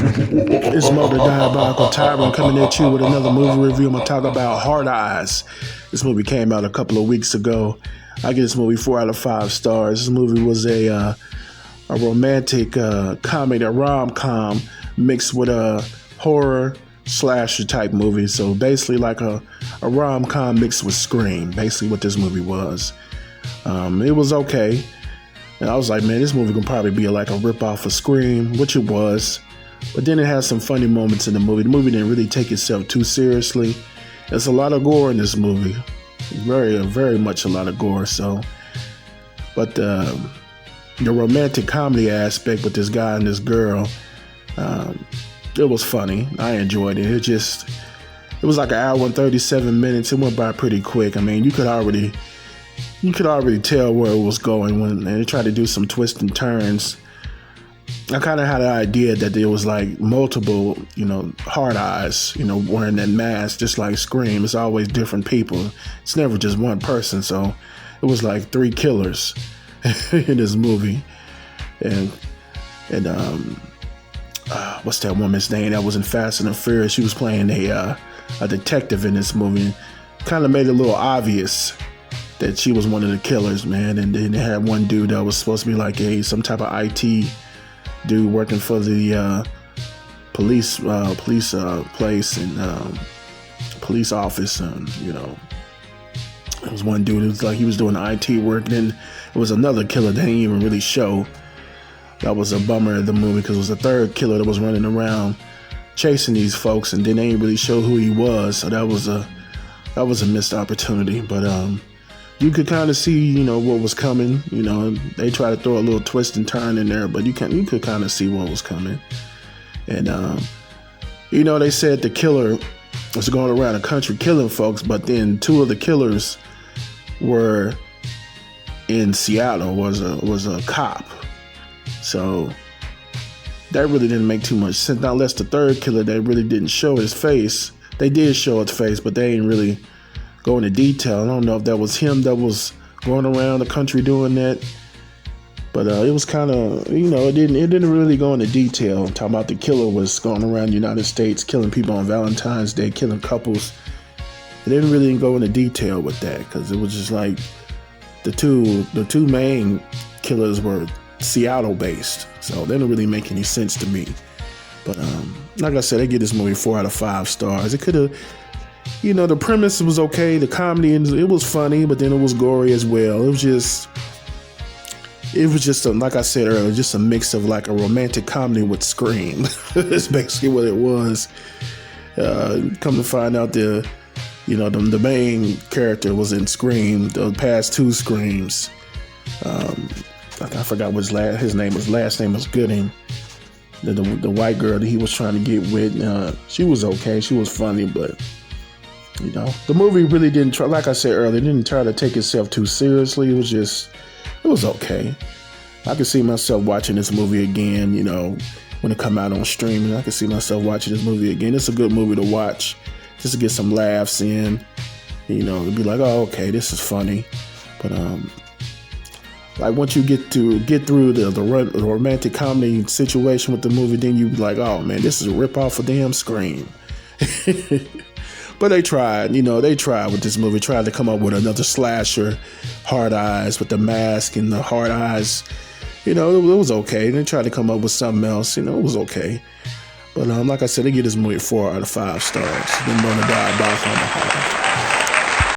It's Mo the Diabolical Tyrant coming at you with another movie review. I'm going to talk about Hard Eyes. This movie came out a couple of weeks ago. I give this movie 4 out of 5 stars. This movie was a romantic comedy, a rom-com mixed with a horror slasher type movie. So basically like a rom-com mixed with Scream. Basically what this movie was. It was okay. And I was like, man, this movie can probably be like a rip-off of Scream, which it was. But then it has some funny moments in the movie. The movie didn't really take itself too seriously. There's a lot of gore in this movie. Very much a lot of gore. So, but the romantic comedy aspect with this guy and this girl, it was funny. I enjoyed it. It was like an hour and 37 minutes. It went by pretty quick. I mean, you could already tell where it was going when they tried to do some twists and turns. I kind of had an idea that there was like multiple, hard eyes, wearing that mask, just like Scream. It's always different people. It's never just one person. So it was like 3 killers in this movie. And what's that woman's name that was in Fast and the Furious? She was playing a detective in this movie. Kind of made it a little obvious that she was one of the killers, man. And then they had one dude that was supposed to be like some type of IT dude working for the police place and police office. It was one dude. It was like he was doing IT work. Then it was another killer that didn't even really show. That was a bummer of the movie because it was a third killer that was running around chasing these folks, and then they didn't really show who he was. So that was a missed opportunity. But you could kind of see, what was coming. They tried to throw a little twist and turn in there, but you could kind of see what was coming. And they said the killer was going around the country killing folks, but then 2 of the killers were in Seattle. Was a cop. So that really didn't make too much sense. Not unless the third killer, they really didn't show his face. They did show his face, but they didn't really go into detail. I don't know if that was him that was going around the country doing that, but it was kind of, it didn't really go into detail. Talking about the killer was going around the United States killing people on Valentine's Day, killing couples. It didn't really go into detail with that because it was just like the two main killers were Seattle based, so they didn't really make any sense to me. But like I said, I give this movie 4 out of 5 stars. It could have. The premise was okay. The comedy, it was funny, but then it was gory as well. It was just like I said earlier, just a mix of like a romantic comedy with Scream. That's basically what it was. Come to find out, the main character was in Scream, the past 2 Screams. I forgot what his name was. Last name was Gooding. The white girl that he was trying to get with, she was okay. She was funny, but the movie really didn't try, like I said earlier, it didn't try to take itself too seriously. It was okay. I could see myself watching this movie again, when it come out on streaming. I could see myself watching this movie again. It's a good movie to watch, just to get some laughs in, to be like, oh, okay, this is funny. But like once you get through the romantic comedy situation with the movie, then you be like, oh man, this is a rip off of damn Scream. But they tried with this movie, tried to come up with another slasher, Hard Eyes, with the mask and the hard eyes. It was okay. They tried to come up with something else. It was okay. But like I said, they give this movie 4 out of 5 stars. Then Mo the Diabolical.